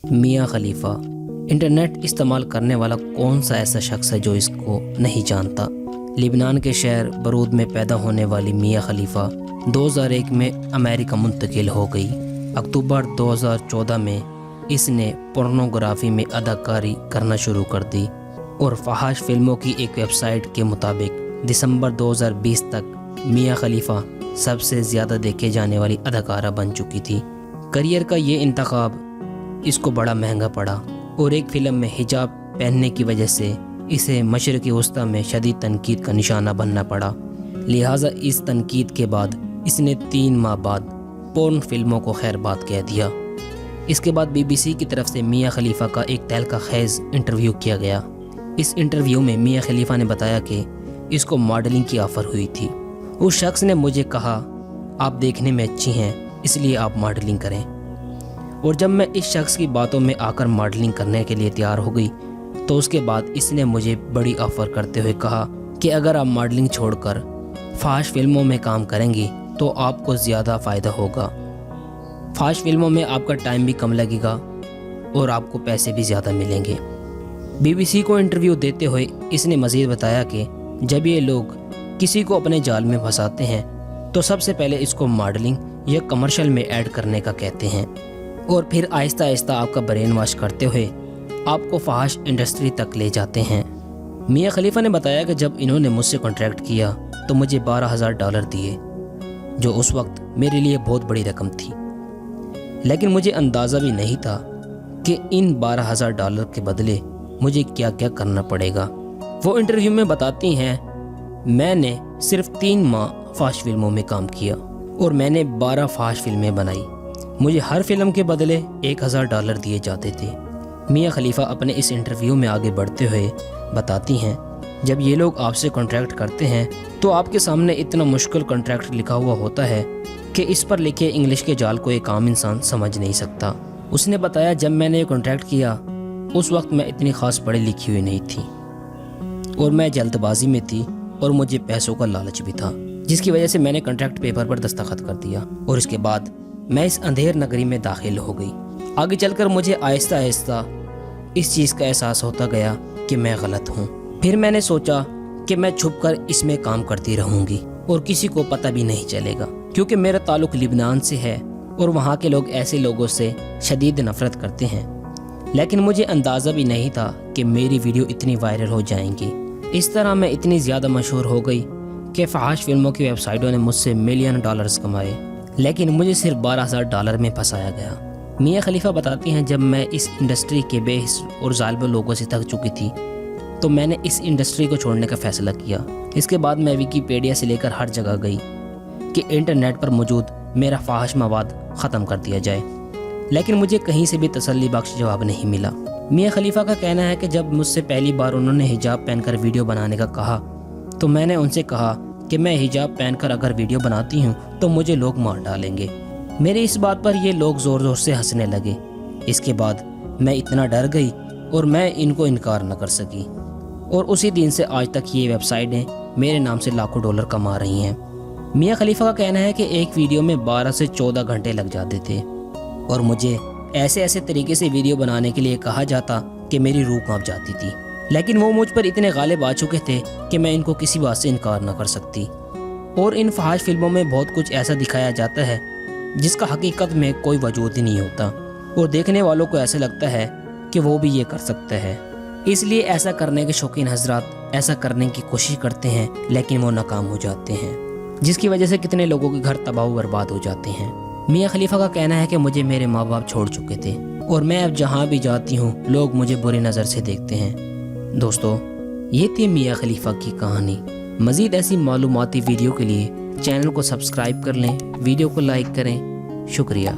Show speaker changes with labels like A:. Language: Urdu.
A: میاں خلیفہ۔ انٹرنیٹ استعمال کرنے والا کون سا ایسا شخص ہے جو اس کو نہیں جانتا؟ لبنان کے شہر بیروت میں پیدا ہونے والی میاں خلیفہ 2001 میں امریکہ منتقل ہو گئی۔ اکتوبر 2014 میں اس نے پورنوگرافی میں اداکاری کرنا شروع کر دی اور فحش فلموں کی ایک ویب سائٹ کے مطابق دسمبر 2020 تک میاں خلیفہ سب سے زیادہ دیکھے جانے والی اداکارہ بن چکی تھی۔ کریئر کا یہ انتخاب اس کو بڑا مہنگا پڑا اور ایک فلم میں حجاب پہننے کی وجہ سے اسے مشرقی وسطی میں شدید تنقید کا نشانہ بننا پڑا۔ لہٰذا اس تنقید کے بعد اس نے 3 ماہ بعد پورن فلموں کو خیر بات کہہ دیا۔ اس کے بعد BBC کی طرف سے میاں خلیفہ کا ایک تہلکہ خیز انٹرویو کیا گیا۔ اس انٹرویو میں میاں خلیفہ نے بتایا کہ اس کو ماڈلنگ کی آفر ہوئی تھی۔ اس شخص نے مجھے کہا آپ دیکھنے میں اچھی ہیں اس لیے آپ ماڈلنگ کریں، اور جب میں اس شخص کی باتوں میں آ کر ماڈلنگ کرنے کے لیے تیار ہو گئی تو اس کے بعد اس نے مجھے بڑی آفر کرتے ہوئے کہا کہ اگر آپ ماڈلنگ چھوڑ کر فحش فلموں میں کام کریں گی تو آپ کو زیادہ فائدہ ہوگا۔ فحش فلموں میں آپ کا ٹائم بھی کم لگے گا اور آپ کو پیسے بھی زیادہ ملیں گے۔ BBC کو انٹرویو دیتے ہوئے اس نے مزید بتایا کہ جب یہ لوگ کسی کو اپنے جال میں پھنساتے ہیں تو سب سے پہلے اس کو ماڈلنگ یا کمرشل میں ایڈ کرنے کا کہتے ہیں، اور پھر آہستہ آہستہ آپ کا برین واش کرتے ہوئے آپ کو فحش انڈسٹری تک لے جاتے ہیں۔ میاں خلیفہ نے بتایا کہ جب انہوں نے مجھ سے کانٹریکٹ کیا تو مجھے $12,000 دیے، جو اس وقت میرے لیے بہت بڑی رقم تھی، لیکن مجھے اندازہ بھی نہیں تھا کہ ان $12,000 کے بدلے مجھے کیا کیا کرنا پڑے گا۔ وہ انٹرویو میں بتاتی ہیں میں نے صرف 3 ماہ فحش فلموں میں کام کیا اور میں نے 12 فحش فلمیں بنائی۔ مجھے ہر فلم کے بدلے $1,000 دیے جاتے تھے۔ میاں خلیفہ اپنے اس انٹرویو میں آگے بڑھتے ہوئے بتاتی ہیں جب یہ لوگ آپ سے کانٹریکٹ کرتے ہیں تو آپ کے سامنے اتنا مشکل کانٹریکٹ لکھا ہوا ہوتا ہے کہ اس پر لکھے انگلش کے جال کو ایک عام انسان سمجھ نہیں سکتا۔ اس نے بتایا جب میں نے یہ کانٹریکٹ کیا اس وقت میں اتنی خاص پڑھی لکھی ہوئی نہیں تھی اور میں جلد بازی میں تھی اور مجھے پیسوں کا لالچ بھی تھا، جس کی وجہ سے میں نے کانٹریکٹ پیپر پر دستخط کر دیا اور اس کے بعد میں اس اندھیر نگری میں داخل ہو گئی۔ آگے چل کر مجھے آہستہ آہستہ اس چیز کا احساس ہوتا گیا کہ میں غلط ہوں۔ پھر میں نے سوچا کہ میں چھپ کر اس میں کام کرتی رہوں گی اور کسی کو پتہ بھی نہیں چلے گا، کیونکہ میرا تعلق لبنان سے ہے اور وہاں کے لوگ ایسے لوگوں سے شدید نفرت کرتے ہیں، لیکن مجھے اندازہ بھی نہیں تھا کہ میری ویڈیو اتنی وائرل ہو جائیں گی۔ اس طرح میں اتنی زیادہ مشہور ہو گئی کہ فحش فلموں کی ویب سائٹوں نے مجھ سے $ملین کمائے، لیکن مجھے صرف $12,000 میں پھنسایا گیا۔ میاں خلیفہ بتاتی ہیں جب میں اس انڈسٹری کے بے حس اور ظالم لوگوں سے تھک چکی تھی تو میں نے اس انڈسٹری کو چھوڑنے کا فیصلہ کیا۔ اس کے بعد میں ویکیپیڈیا سے لے کر ہر جگہ گئی کہ انٹرنیٹ پر موجود میرا فحش مواد ختم کر دیا جائے، لیکن مجھے کہیں سے بھی تسلی بخش جواب نہیں ملا۔ میاں خلیفہ کا کہنا ہے کہ جب مجھ سے پہلی بار انہوں نے حجاب پہن کر ویڈیو بنانے کا کہا تو میں نے ان سے کہا کہ میں حجاب پہن کر اگر ویڈیو بناتی ہوں تو مجھے لوگ مار ڈالیں گے۔ میری اس بات پر یہ لوگ زور زور سے ہنسنے لگے۔ اس کے بعد میں اتنا ڈر گئی اور میں ان کو انکار نہ کر سکی، اور اسی دن سے آج تک یہ ویب سائٹیں میرے نام سے لاکھوں ڈالر کما رہی ہیں۔ میاں خلیفہ کا کہنا ہے کہ ایک ویڈیو میں 12 سے 14 گھنٹے لگ جاتے تھے اور مجھے ایسے طریقے سے ویڈیو بنانے کے لیے کہا جاتا کہ میری روح کانپ جاتی تھی، لیکن وہ مجھ پر اتنے غالب آ چکے تھے کہ میں ان کو کسی بات سے انکار نہ کر سکتی۔ اور ان فحش فلموں میں بہت کچھ ایسا دکھایا جاتا ہے جس کا حقیقت میں کوئی وجود ہی نہیں ہوتا، اور دیکھنے والوں کو ایسا لگتا ہے کہ وہ بھی یہ کر سکتا ہے، اس لیے ایسا کرنے کے شوقین حضرات ایسا کرنے کی کوشش کرتے ہیں لیکن وہ ناکام ہو جاتے ہیں، جس کی وجہ سے کتنے لوگوں کے گھر تباہ و برباد ہو جاتے ہیں۔ میاں خلیفہ کا کہنا ہے کہ مجھے میرے ماں باپ چھوڑ چکے تھے اور میں اب جہاں بھی جاتی ہوں لوگ مجھے بری نظر سے دیکھتے ہیں۔ دوستو، یہ تھی میاں خلیفہ کی کہانی۔ مزید ایسی معلوماتی ویڈیو کے لیے چینل کو سبسکرائب کر لیں، ویڈیو کو لائک کریں۔ شکریہ۔